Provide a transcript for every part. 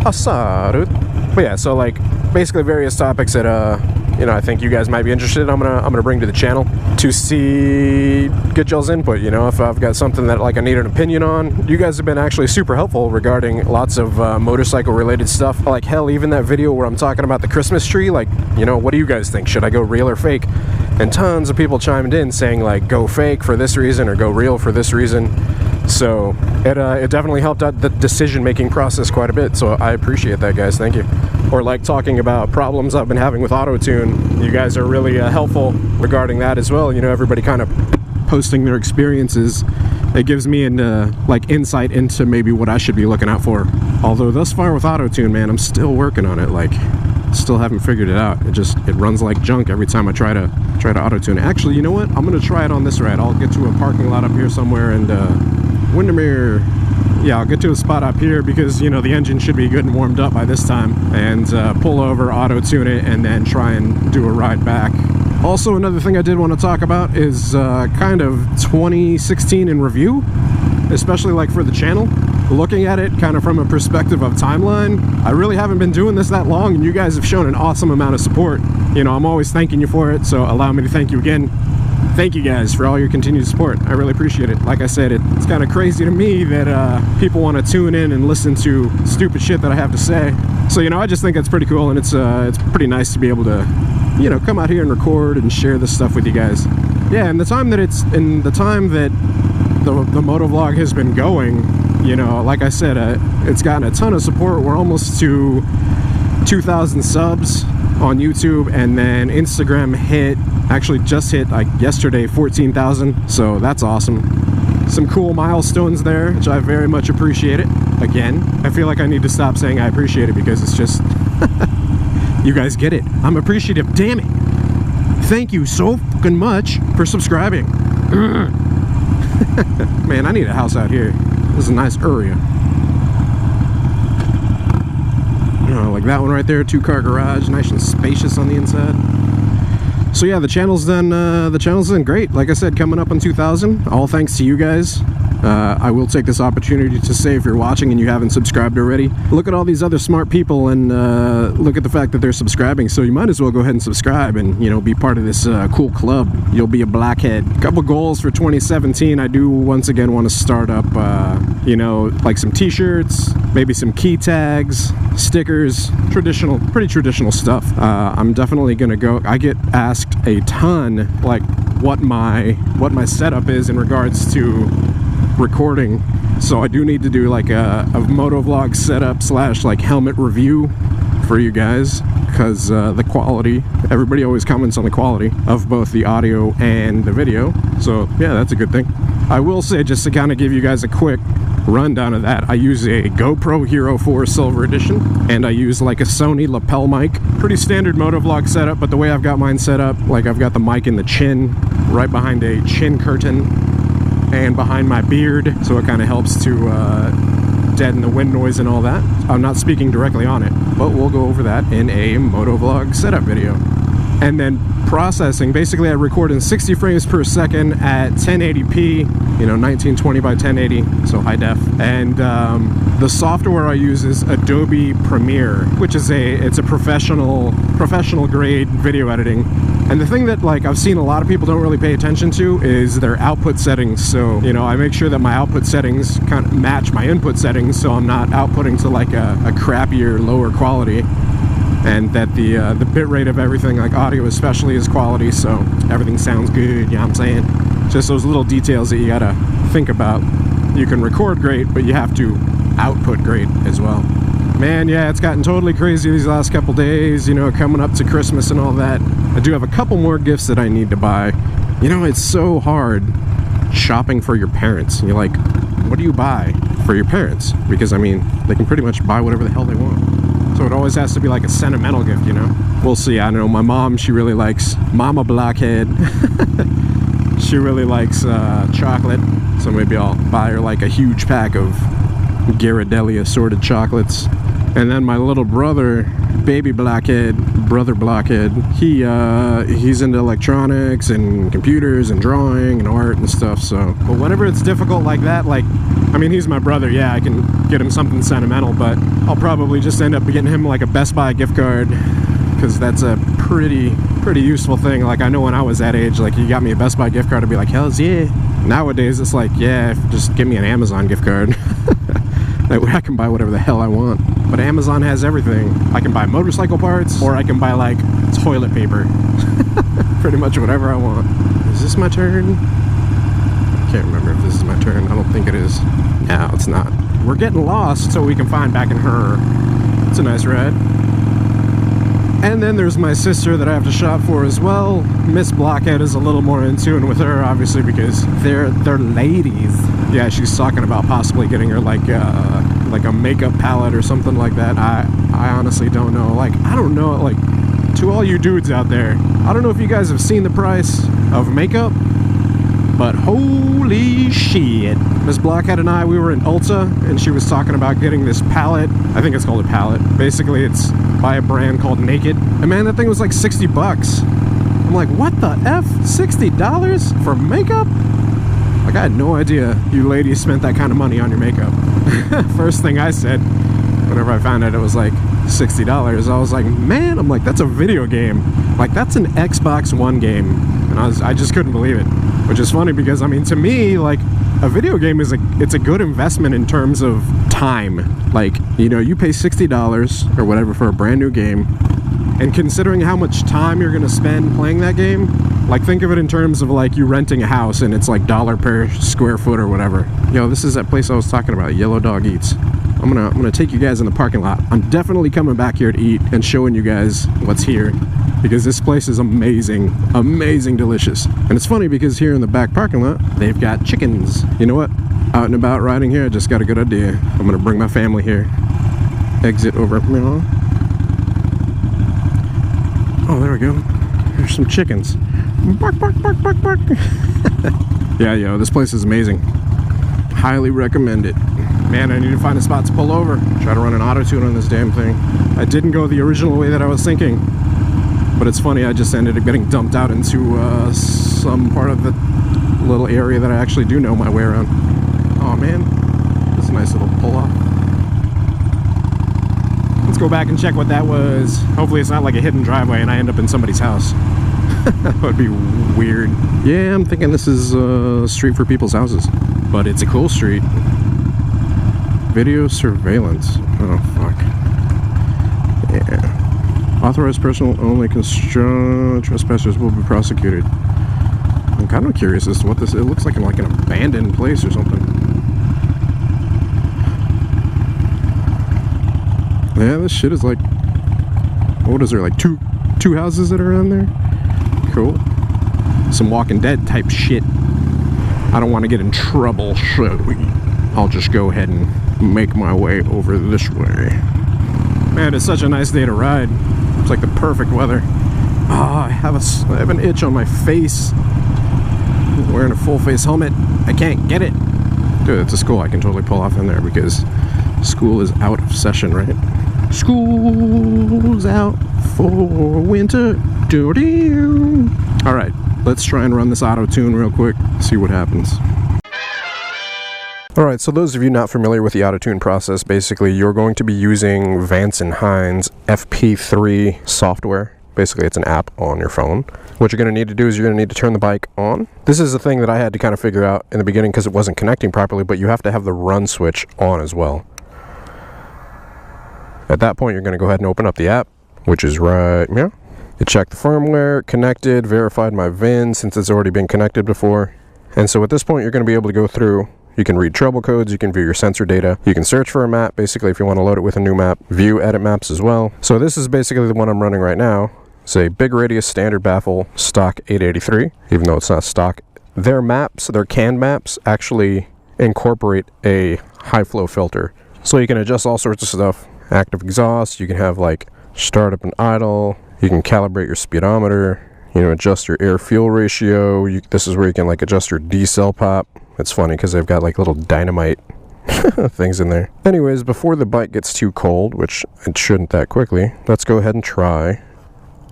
Asarut. But yeah, so like basically various topics that you know, I think you guys might be interested in. I'm gonna bring to the channel to see, get y'all's input. You know, if I've got something that like I need an opinion on. You guys have been actually super helpful regarding lots of motorcycle related stuff. Like hell, even that video where I'm talking about the Christmas tree. Like, you know, what do you guys think? Should I go real or fake? And tons of people chimed in saying like go fake for this reason or go real for this reason. So it definitely helped out the decision-making process quite a bit. So I appreciate that, guys. Thank you. Or like talking about problems I've been having with AutoTune. You guys are really helpful regarding that as well. You know, everybody kind of posting their experiences. It gives me like insight into maybe what I should be looking out for. Although thus far with AutoTune, man, I'm still working on it. Like, still haven't figured it out. It runs like junk every time I try to AutoTune. Actually, you know what? I'm gonna try it on this ride. I'll get to a parking lot up here somewhere and Windermere. Yeah, I'll get to a spot up here because, you know, the engine should be good and warmed up by this time, and pull over, auto-tune it, and then try and do a ride back. Also, another thing I did want to talk about is kind of 2016 in review, especially like for the channel. Looking at it kind of from a perspective of timeline, I really haven't been doing this that long, and you guys have shown an awesome amount of support. You know, I'm always thanking you for it, so allow me to thank you again. Thank you guys for all your continued support. I really appreciate it. Like I said, it's kind of crazy to me that people want to tune in and listen to stupid shit that I have to say. So, you know, I just think that's pretty cool, and it's pretty nice to be able to, you know, come out here and record and share this stuff with you guys. Yeah, and the time that the MotoVlog has been going, you know, like I said, it's gotten a ton of support. We're almost to 2,000 subs on YouTube, and then Instagram actually just hit like yesterday 14,000, so that's awesome. Some cool milestones there, which I very much appreciate it. Again, I feel like I need to stop saying I appreciate it because it's just you guys get it. I'm appreciative, damn it. Thank you so fucking much for subscribing. Man, I need a house out here. This is a nice area. You know, like that one right there, 2-car garage, nice and spacious on the inside. So yeah, the channel's done great. Like I said, coming up on 2,000, all thanks to you guys. I will take this opportunity to say, if you're watching and you haven't subscribed already, look at all these other smart people and look at the fact that they're subscribing. So you might as well go ahead and subscribe and, you know, be part of this cool club. You'll be a Blockhead. Couple goals for 2017. I do once again want to start up, you know, like some t-shirts, maybe some key tags, stickers, pretty traditional stuff. I'm definitely gonna go. I get asked a ton, like what my setup is in regards to recording, so I do need to do like a MotoVlog setup / like helmet review for you guys, because the quality, everybody always comments on the quality of both the audio and the video, so yeah, that's a good thing. I will say, just to kind of give you guys a quick rundown of that, I use a GoPro Hero 4 Silver Edition, and I use like a Sony lapel mic. Pretty standard MotoVlog setup, but the way I've got mine set up, like I've got the mic in the chin, right behind a chin curtain, and behind my beard, so it kind of helps to deaden the wind noise and all that. I'm not speaking directly on it, but we'll go over that in a MotoVlog setup video. And then processing, basically I record in 60 frames per second at 1080p, you know, 1920 by 1080, so high def. And the software I use is Adobe Premiere, which is it's a professional grade video editing. And the thing that, like, I've seen a lot of people don't really pay attention to is their output settings. So, you know, I make sure that my output settings kind of match my input settings, so I'm not outputting to like a crappier, lower quality, and that the bit rate of everything, like audio especially, is quality, so everything sounds good, you know what I'm saying? Just those little details that you gotta think about. You can record great, but you have to output great as well. Man, yeah, it's gotten totally crazy these last couple days, you know, coming up to Christmas and all that. I do have a couple more gifts that I need to buy. You know, it's so hard shopping for your parents. And you're like, what do you buy for your parents? Because, I mean, they can pretty much buy whatever the hell they want. So it always has to be like a sentimental gift, you know? We'll see. I don't know. My mom, she really likes Mama Blockhead. She really likes chocolate. So maybe I'll buy her like a huge pack of Ghirardelli assorted chocolates. And then my little brother, baby Blockhead, brother Blockhead, he's into electronics and computers and drawing and art and stuff. So, but whenever it's difficult like that, like, I mean, he's my brother, yeah, I can get him something sentimental, but I'll probably just end up getting him like a Best Buy gift card, because that's a pretty useful thing. Like, I know when I was that age, like, you got me a Best Buy gift card, I'd be like, hells yeah. Nowadays it's like, yeah, just give me an Amazon gift card. That way I can buy whatever the hell I want. But Amazon has everything. I can buy motorcycle parts, or I can buy like toilet paper. Pretty much whatever I want. Is this my turn? I can't remember if this is my turn. I don't think it is. No, it's not. We're getting lost so we can find back in her. It's a nice ride. And then there's my sister that I have to shop for as well. Miss Blockhead is a little more in tune with her, obviously, because they're ladies. Yeah, she's talking about possibly getting her like a makeup palette or something like that. I honestly don't know. Like, I don't know, like, to all you dudes out there, I don't know if you guys have seen the price of makeup, but holy shit. Miss Blockhead and I, we were in Ulta, and she was talking about getting this palette. I think it's called a palette. Basically, it's by a brand called Naked. And man, that thing was like 60 bucks. I'm like, what the F? $60 for makeup? Like, I had no idea you ladies spent that kind of money on your makeup. First thing I said, whenever I found out it was like $60, I was like, man, I'm like, that's a video game. Like, that's an Xbox One game. And I just couldn't believe it. Which is funny because, I mean, to me, like, a video game is it's a good investment in terms of time. Like, you know, you pay $60 or whatever for a brand new game, and considering how much time you're gonna spend playing that game, like, think of it in terms of like you renting a house and it's like $1 per square foot or whatever. Yo, this is that place I was talking about, Yellow Dog Eats. I'm gonna take you guys in the parking lot. I'm definitely coming back here to eat and showing you guys what's here, because this place is amazing, amazing delicious. And it's funny because here in the back parking lot, they've got chickens. You know what? Out and about riding here, I just got a good idea. I'm gonna bring my family here. Exit over. Oh, there we go. There's some chickens. Bark, bark, bark, bark, bark. Yeah, yo, this place is amazing. Highly recommend it. Man, I need to find a spot to pull over. Try to run an AutoTune on this damn thing. I didn't go the original way that I was thinking. But it's funny, I just ended up getting dumped out into some part of the little area that I actually do know my way around. Oh man, this is a nice little pull-off. Let's go back and check what that was. Hopefully it's not like a hidden driveway and I end up in somebody's house. That would be weird. Yeah, I'm thinking this is a street for people's houses. But it's a cool street. Video surveillance. Oh, fuck. Yeah. Authorized personnel only. Trespassers will be prosecuted. I'm kind of curious as to what this... It looks like an abandoned place or something. Yeah, this shit is like... What is there, like two houses that are around there? Cool. Some Walking Dead type shit. I don't want to get in trouble, so I'll just go ahead and make my way over this way. Man, it's such a nice day to ride. It's like the perfect weather. Oh, I have an itch on my face. I'm wearing a full face helmet. I can't get it. Dude, it's a school I can totally pull off in there because school is out of session, right? School's out for winter. Doo-doo. All right, let's try and run this AutoTune real quick, see what happens. Alright, so those of you not familiar with the AutoTune process, basically you're going to be using Vance Hines FP3 software. Basically it's an app on your phone. What you're going to need to do is you're going to need to turn the bike on. This is a thing that I had to kind of figure out in the beginning because it wasn't connecting properly, but you have to have the run switch on as well. At that point you're going to go ahead and open up the app, which is right here. You check the firmware, connected, verified my VIN since it's already been connected before. And so at this point you're going to be able to go through. You can read trouble codes, you can view your sensor data, you can search for a map, basically if you want to load it with a new map, view edit maps as well. So this is basically the one I'm running right now. It's a big radius standard baffle stock 883, even though it's not stock. Their maps, their canned maps, actually incorporate a high flow filter. So you can adjust all sorts of stuff. Active exhaust, you can have like start up and idle, you can calibrate your speedometer, you know, adjust your air fuel ratio. This is where you can like adjust your D-cell pop. It's funny because they've got like little dynamite things in there. Anyways, before the bike gets too cold, which it shouldn't that quickly, let's go ahead and try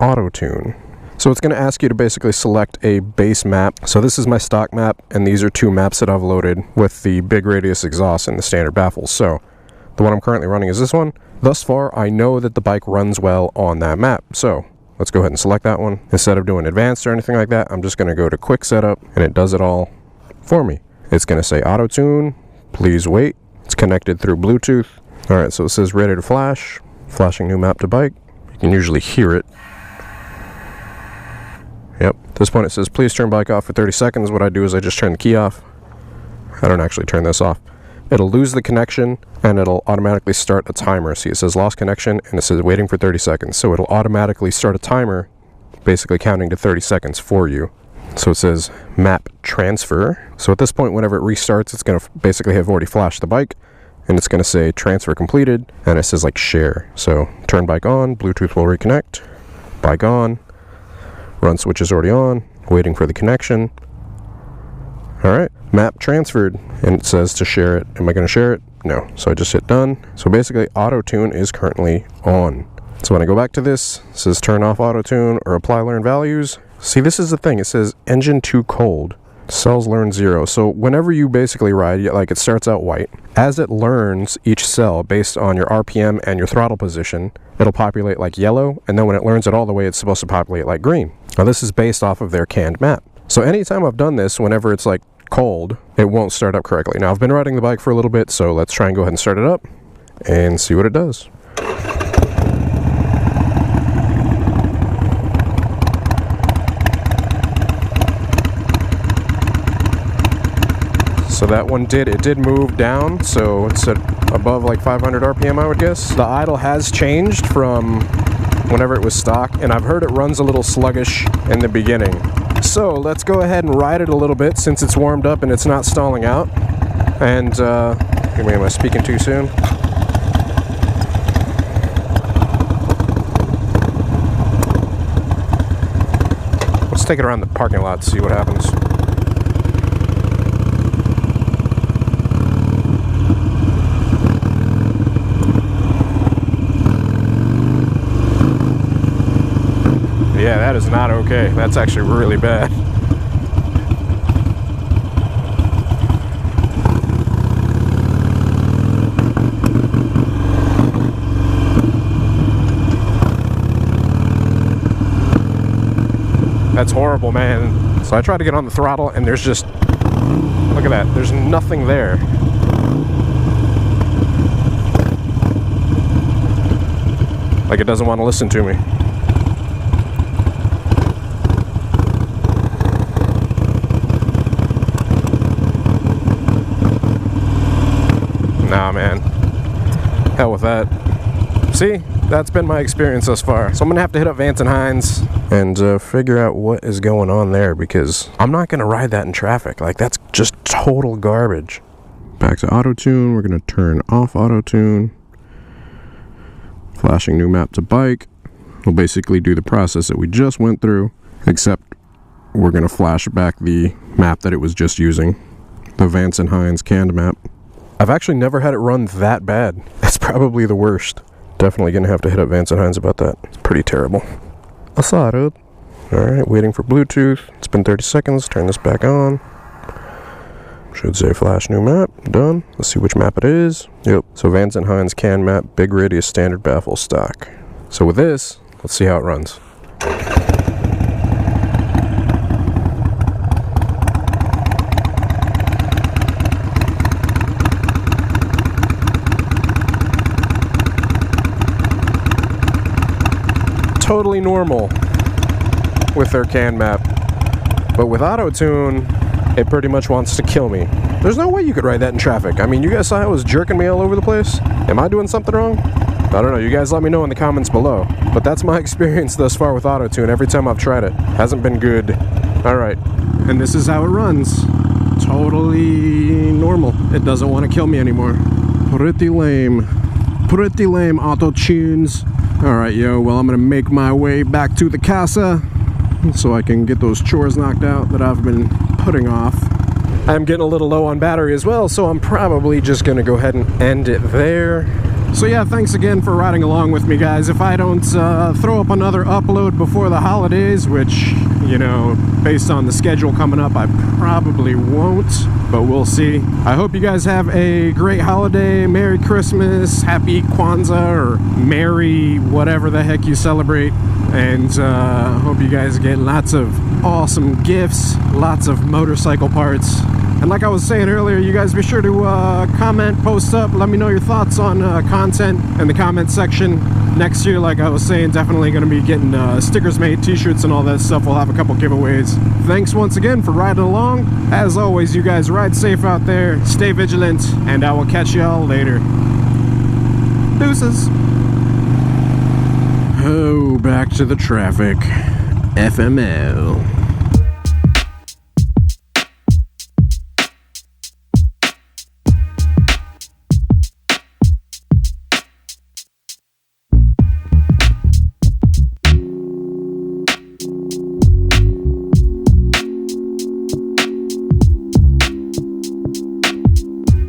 AutoTune. So it's going to ask you to basically select a base map. So this is my stock map, and these are two maps that I've loaded with the big radius exhaust and the standard baffles. So The one I'm currently running is this one. Thus far, I know that the bike runs well on that map. So let's go ahead and select that one. Instead of doing advanced or anything like that, I'm just going to go to quick setup, and it does it all for me. It's going to say AutoTune, please wait. It's connected through Bluetooth. All right, so it says ready to flash. Flashing new map to bike. You can usually hear it. Yep, at this point it says please turn bike off for 30 seconds. What I do is I just turn the key off. I don't actually turn this off. It'll lose the connection and it'll automatically start a timer. See, it says lost connection and it says waiting for 30 seconds. So it'll automatically start a timer, basically counting to 30 seconds for you. So it says map transfer. So at this point, whenever it restarts, it's going to basically have already flashed the bike, and it's going to say transfer completed, and it says like share. So turn bike on, Bluetooth will reconnect, bike on, run switch is already on, waiting for the connection. All right, map transferred, and it says to share it. Am I going to share it? No. So I just hit done. So basically, AutoTune is currently on. So when I go back to this, it says turn off AutoTune or apply learn values. See, this is the thing. It says engine too cold. Cells learn 0. So whenever you basically ride, like it starts out white. As it learns each cell based on your RPM and your throttle position, it'll populate like yellow. And then when it learns it all the way, it's supposed to populate like green. Now this is based off of their canned map. So anytime I've done this, whenever it's like cold, it won't start up correctly. Now I've been riding the bike for a little bit, so let's try and go ahead and start it up and see what it does. So that one did move down, so it's at above like 500 RPM, I would guess. The idle has changed from whenever it was stock, and I've heard it runs a little sluggish in the beginning. So let's go ahead and ride it a little bit since it's warmed up and it's not stalling out. And, am I speaking too soon? Let's take it around the parking lot to see what happens. Yeah, that is not okay. That's actually really bad. That's horrible, man. So I tried to get on the throttle and there's just, look at that, there's nothing there. Like it doesn't want to listen to me. Nah, man. Hell with that. See? That's been my experience thus far. So I'm gonna have to hit up Vance Hines and figure out what is going on there, because I'm not gonna ride that in traffic. Like, that's just total garbage. Back to AutoTune. We're gonna turn off AutoTune. Flashing new map to bike. We'll basically do the process that we just went through, except we're gonna flash back the map that it was just using. The Vance Hines canned map. I've actually never had it run that bad. That's probably the worst. Definitely gonna have to hit up Vance Hines about that. It's pretty terrible. I saw it. Alright, waiting for Bluetooth. It's been 30 seconds. Turn this back on. Should say flash new map. Done. Let's see which map it is. Yep. So Vance Hines can map, big radius, standard baffle, stock. So with this, let's see how it runs. Totally normal with their can map, but with AutoTune, it pretty much wants to kill me. There's no way you could ride that in traffic. I mean, you guys saw it was jerking me all over the place. Am I doing something wrong? I don't know. You guys let me know in the comments below. But that's my experience thus far with AutoTune. Every time I've tried it, hasn't been good. All right, and this is how it runs. Totally normal. It doesn't want to kill me anymore. Pretty lame. Pretty lame AutoTunes. Alright, yo, well, I'm gonna make my way back to the casa so I can get those chores knocked out that I've been putting off. I'm getting a little low on battery as well, so I'm probably just gonna go ahead and end it there. So yeah, thanks again for riding along with me, guys. If I don't throw up another upload before the holidays, which, you know, based on the schedule coming up, I probably won't, but we'll see. I hope you guys have a great holiday. Merry Christmas, Happy Kwanzaa, or Merry whatever the heck you celebrate. And hope you guys get lots of awesome gifts, lots of motorcycle parts. And like I was saying earlier, you guys be sure to comment, post up, let me know your thoughts on content in the comment section. Next year, like I was saying, definitely going to be getting stickers made, t-shirts and all that stuff. We'll have a couple giveaways. Thanks once again for riding along. As always, you guys ride safe out there, stay vigilant, and I will catch y'all later. Deuces. Oh, back to the traffic. FML.